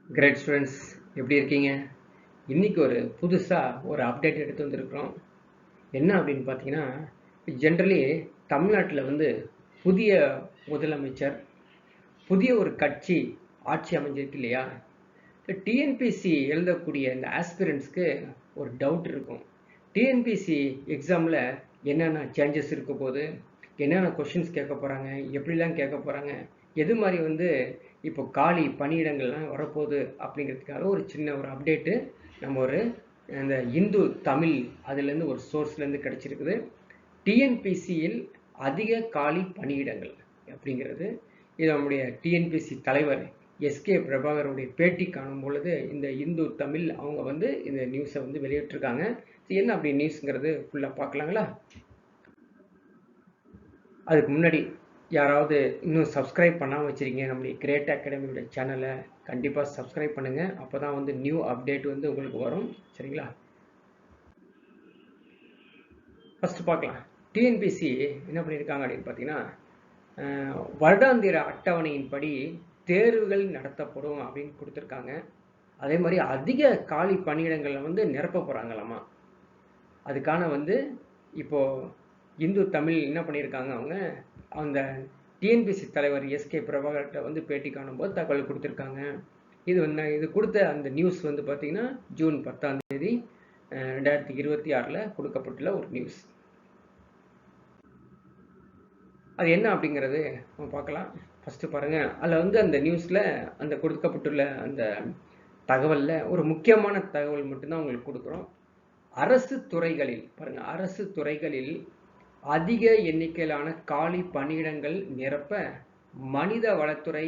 Great students, எப்படி இருக்கீங்க? இன்னைக்கு ஒரு புதுசாக ஒரு அப்டேட் எடுத்து வந்திருக்கிறோம். என்ன அப்படின்னு பார்த்தீங்கன்னா, ஜென்ரலி தமிழ்நாட்டில் வந்து புதிய முதலமைச்சர், புதிய ஒரு கட்சி ஆட்சி அமைஞ்சிருக்கு இல்லையா? டிஎன்பிசி எழுதக்கூடிய இந்த ஆஸ்பிரண்ட்ஸ்க்கு ஒரு டவுட் இருக்கும். டிஎன்பிசி எக்ஸாமில் என்னென்ன சேஞ்சஸ் இருக்க போது, என்னென்ன கொஷின்ஸ் கேட்க போகிறாங்க, எப்படிலாம் கேட்க போகிறாங்க, எது மாதிரி வந்து இப்போ காலி பணியிடங்கள்லாம் வரப்போகுது அப்படிங்கிறதுக்காக ஒரு சின்ன ஒரு அப்டேட்டு நம்ம ஒரு இந்த இந்து தமிழ் அதுலேருந்து ஒரு சோர்ஸ்லேருந்து கிடச்சிருக்குது. டிஎன்பிசியில் அதிக காலி பணியிடங்கள் அப்படிங்கிறது இது நம்முடைய டிஎன்பிசி தலைவர் எஸ்கே பிரபாகருடைய பேட்டி காணும் பொழுது இந்த இந்து தமிழ் அவங்க வந்து இந்த நியூஸை வந்து வெளியிட்டிருக்காங்க. என்ன அப்படி நியூஸ்ங்கிறது ஃபுல்லாக பார்க்கலாங்களா? அதுக்கு முன்னாடி யாராவது இன்னும் சப்ஸ்கிரைப் பண்ணாமல் வச்சுருக்கீங்க நம்முடைய கிரேட் அகாடமியோட சேனலை கண்டிப்பாக சப்ஸ்கிரைப் பண்ணுங்கள். அப்போ தான் வந்து நியூ அப்டேட் வந்து உங்களுக்கு வரும். சரிங்களா? ஃபஸ்ட்டு பார்க்கலாம். டிஎன்பிசி என்ன பண்ணியிருக்காங்க அப்படின்னு பார்த்தீங்கன்னா, வருடாந்திர அட்டவணையின்படி தேர்வுகள் நடத்தப்படும் அப்படின்னு கொடுத்துருக்காங்க. அதே மாதிரி அதிக காலி பணியிடங்களை வந்து நிரப்ப போகிறாங்களாமா. அதுக்கான வந்து இப்போது இந்து தமிழ் என்ன பண்ணியிருக்காங்க, அவங்க அந்த டிஎன்பிசி தலைவர் எஸ்கே பிரபாகர்கிட்ட வந்து பேட்டி காணும்போது தகவல் கொடுத்துருக்காங்க. இது கொடுத்த அந்த நியூஸ் வந்து பார்த்தீங்கன்னா ஜூன் 10ஆம் தேதி 2026 கொடுக்கப்பட்டுள்ள ஒரு நியூஸ். அது என்ன அப்படிங்கிறது நம்ம பார்க்கலாம். ஃபஸ்ட்டு பாருங்கள், அதில் வந்து அந்த நியூஸில் அந்த கொடுக்கப்பட்டுள்ள அந்த தகவலில் ஒரு முக்கியமான தகவல் மட்டும்தான் உங்களுக்கு கொடுக்குறோம். அரசு துறைகளில் பாருங்கள், அரசு துறைகளில் அதிக எண்ணிக்கையிலான காலி பணியிடங்கள் நிரப்ப மனித வளத்துறை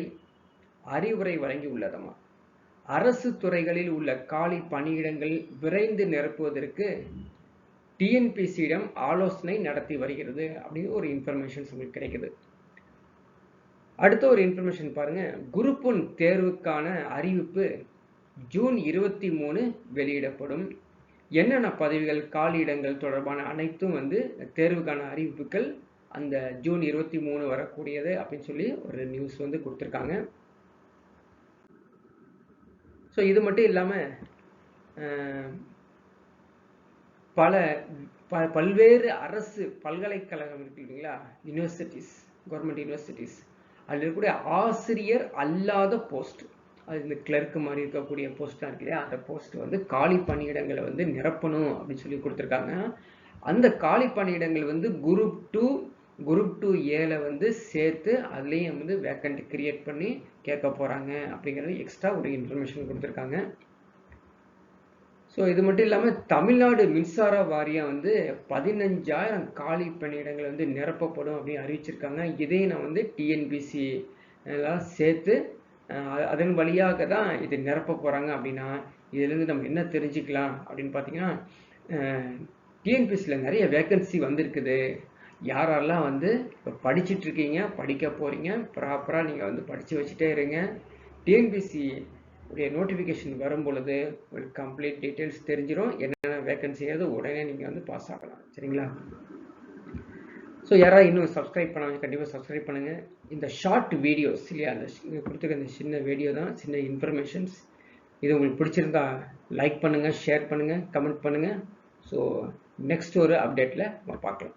அறிவுரை வழங்கி உள்ளதாமா. அரசு துறைகளில் உள்ள காலி பணியிடங்கள் விரைந்து நிரப்புவதற்கு டிஎன்பிசியிடம் ஆலோசனை நடத்தி வருகிறது அப்படின்னு ஒரு இன்ஃபர்மேஷன்ஸ் உங்களுக்கு கிடைக்குது. அடுத்த ஒரு இன்ஃபர்மேஷன் பாருங்க, குரூப் 1 தேர்வுக்கான அறிவிப்பு ஜூன் 23 வெளியிடப்படும். என்னென்ன பதவிகள் காலியிடங்கள் தொடர்பான அனைத்தும் வந்து தேர்வுக்கான அறிவிப்புகள் அந்த ஜூன் 23 வரக்கூடியது அப்படின்னு சொல்லி ஒரு நியூஸ் வந்து கொடுத்துருக்காங்க. ஸோ இது மட்டும் இல்லாமல் பல்வேறு அரசு பல்கலைக்கழகம் இருக்கு இல்லைங்களா, யூனிவர்சிட்டிஸ், கவர்மெண்ட் யூனிவர்சிட்டிஸ், அதில் இருக்கக்கூடிய ஆசிரியர் அல்லாத போஸ்ட், அது இந்த கிளர்க்கு மாதிரி இருக்கக்கூடிய போஸ்ட்லாம் இருக்கு இல்லையா, அந்த போஸ்ட் வந்து காலி பணியிடங்களை வந்து நிரப்பணும் அப்படின்னு சொல்லி கொடுத்துருக்காங்க. அந்த காலி பணியிடங்கள் வந்து குரூப் 2 ஏல வந்து சேர்த்து அதுலேயும் வந்து வேக்கண்ட் கிரியேட் பண்ணி கேட்க போகிறாங்க அப்படிங்கிறது எக்ஸ்ட்ரா ஒரு இன்ஃபர்மேஷன் கொடுத்துருக்காங்க. ஸோ இது மட்டும் இல்லாமல் தமிழ்நாடு மின்சார வாரியம் வந்து 15,000 காலி பணியிடங்கள் வந்து நிரப்பப்படும் அப்படின்னு அறிவிச்சிருக்காங்க. இதையும் நான் வந்து டிஎன்பிசி எல்லாம் சேர்த்து அதன் வழியாக தான் இது நிரப்ப போகிறாங்க. அப்படின்னா இதுலேருந்து நம்ம என்ன தெரிஞ்சுக்கலாம் அப்படின்னு பார்த்தீங்கன்னா, டிஎன்பிசியில் நிறைய வேக்கன்சி வந்திருக்குது. யாரெல்லாம் வந்து இப்போ படிச்சுட்டு இருக்கீங்க, படிக்க போகிறீங்க, ப்ராப்பராக நீங்கள் வந்து படித்து வச்சுட்டே இருங்க. டிஎன்பிசி உடைய நோட்டிஃபிகேஷன் வரும் பொழுது உங்களுக்கு கம்ப்ளீட் டீட்டெயில்ஸ் தெரிஞ்சிடும். என்னென்ன வேக்கன்சிங்கிறது உடனே நீங்கள் வந்து பாஸ் ஆகலாம். சரிங்களா? ஸோ யாராவது இன்னும் சப்ஸ்கிரைப் பண்ணாங்க கண்டிப்பாக சப்ஸ்கிரைப் பண்ணுங்கள். இந்த ஷார்ட் வீடியோஸ் இல்லையா, அந்த கொடுத்துருக்க இந்த சின்ன வீடியோ தான், சின்ன இன்ஃபர்மேஷன்ஸ். இது உங்களுக்கு பிடிச்சிருந்தா லைக் பண்ணுங்கள், ஷேர் பண்ணுங்கள், கமெண்ட் பண்ணுங்கள். ஸோ நெக்ஸ்ட் ஒரு அப்டேட்டில் நம்ம பார்க்கலாம்.